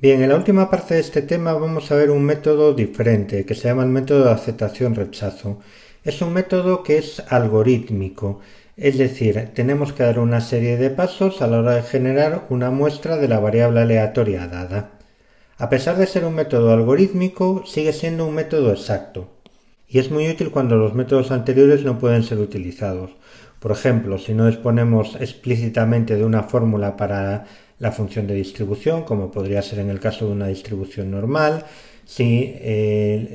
Bien, en la última parte de este tema vamos a ver un método diferente que se llama el método de aceptación-rechazo. Es un método que es algorítmico, es decir, tenemos que dar una serie de pasos a la hora de generar una muestra de la variable aleatoria dada. A pesar de ser un método algorítmico, sigue siendo un método exacto y es muy útil cuando los métodos anteriores no pueden ser utilizados. Por ejemplo, si no disponemos explícitamente de una fórmula para la función de distribución, como podría ser en el caso de una distribución normal, si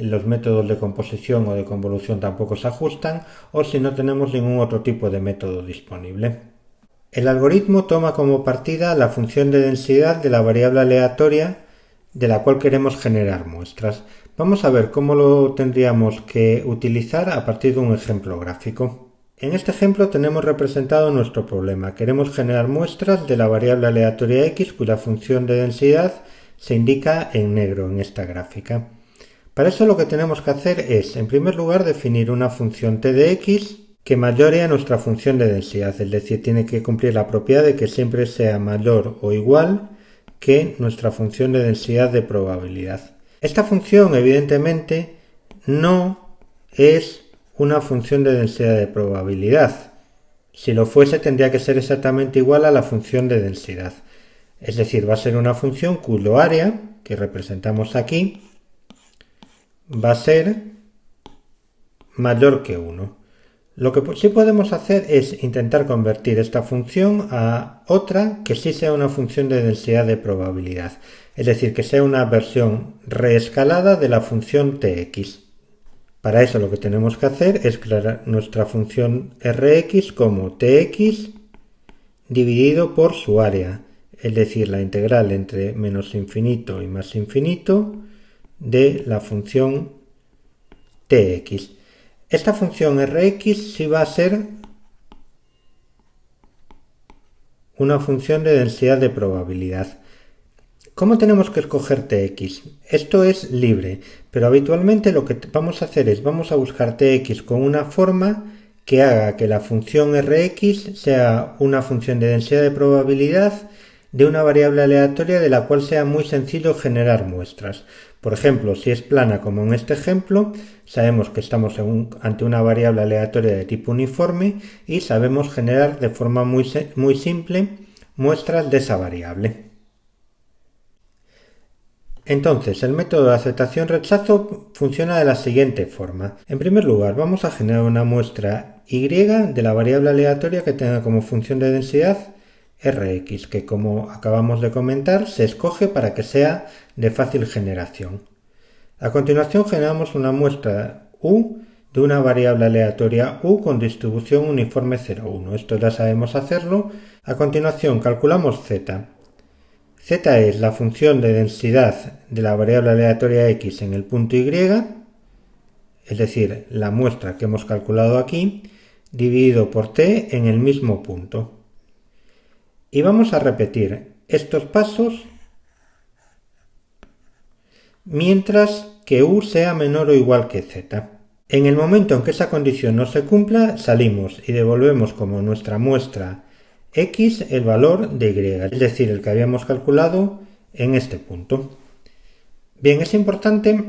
los métodos de composición o de convolución tampoco se ajustan, o si no tenemos ningún otro tipo de método disponible. El algoritmo toma como partida la función de densidad de la variable aleatoria de la cual queremos generar muestras. Vamos a ver cómo lo tendríamos que utilizar a partir de un ejemplo gráfico. En este ejemplo tenemos representado nuestro problema. Queremos generar muestras de la variable aleatoria x cuya función de densidad se indica en negro en esta gráfica. Para eso lo que tenemos que hacer es, en primer lugar, definir una función t de x que mayore a nuestra función de densidad, es decir, tiene que cumplir la propiedad de que siempre sea mayor o igual que nuestra función de densidad de probabilidad. Esta función, evidentemente, no es una función de densidad de probabilidad. Si lo fuese, tendría que ser exactamente igual a la función de densidad. Es decir, va a ser una función cuyo área, que representamos aquí, va a ser mayor que 1. Lo que sí podemos hacer es intentar convertir esta función a otra que sí sea una función de densidad de probabilidad, es decir, que sea una versión reescalada de la función tx. Para eso lo que tenemos que hacer es crear nuestra función rx como tx dividido por su área, es decir, la integral entre menos infinito y más infinito de la función tx. Esta función rx sí va a ser una función de densidad de probabilidad. ¿Cómo tenemos que escoger tx? Esto es libre, pero habitualmente lo que vamos a hacer es vamos a buscar tx con una forma que haga que la función rx sea una función de densidad de probabilidad de una variable aleatoria de la cual sea muy sencillo generar muestras. Por ejemplo, si es plana como en este ejemplo, sabemos que estamos ante una variable aleatoria de tipo uniforme y sabemos generar de forma muy simple muestras de esa variable. Entonces, el método de aceptación-rechazo funciona de la siguiente forma. En primer lugar, vamos a generar una muestra y de la variable aleatoria que tenga como función de densidad Rx, que como acabamos de comentar, se escoge para que sea de fácil generación. A continuación generamos una muestra U de una variable aleatoria U con distribución uniforme 0,1. Esto ya sabemos hacerlo. A continuación calculamos Z. Z es la función de densidad de la variable aleatoria X en el punto Y, es decir, la muestra que hemos calculado aquí, dividido por T en el mismo punto. Y vamos a repetir estos pasos mientras que U sea menor o igual que Z. En el momento en que esa condición no se cumpla, salimos y devolvemos como nuestra muestra X el valor de Y, es decir, el que habíamos calculado en este punto. Bien, es importante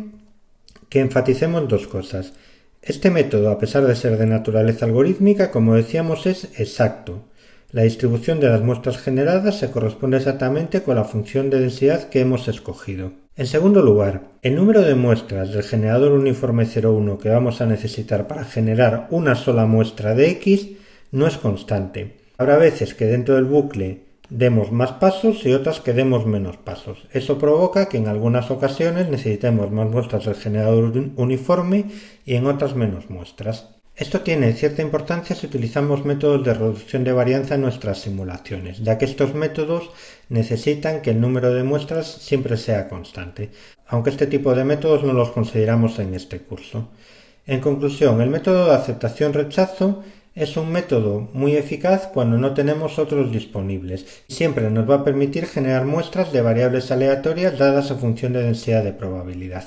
que enfaticemos dos cosas. Este método, a pesar de ser de naturaleza algorítmica, como decíamos, es exacto. La distribución de las muestras generadas se corresponde exactamente con la función de densidad que hemos escogido. En segundo lugar, el número de muestras del generador uniforme 0,1 que vamos a necesitar para generar una sola muestra de X no es constante. Habrá veces que dentro del bucle demos más pasos y otras que demos menos pasos. Eso provoca que en algunas ocasiones necesitemos más muestras del generador uniforme y en otras menos muestras. Esto tiene cierta importancia si utilizamos métodos de reducción de varianza en nuestras simulaciones, ya que estos métodos necesitan que el número de muestras siempre sea constante, aunque este tipo de métodos no los consideramos en este curso. En conclusión, el método de aceptación-rechazo es un método muy eficaz cuando no tenemos otros disponibles. Siempre nos va a permitir generar muestras de variables aleatorias dadas a función de densidad de probabilidad.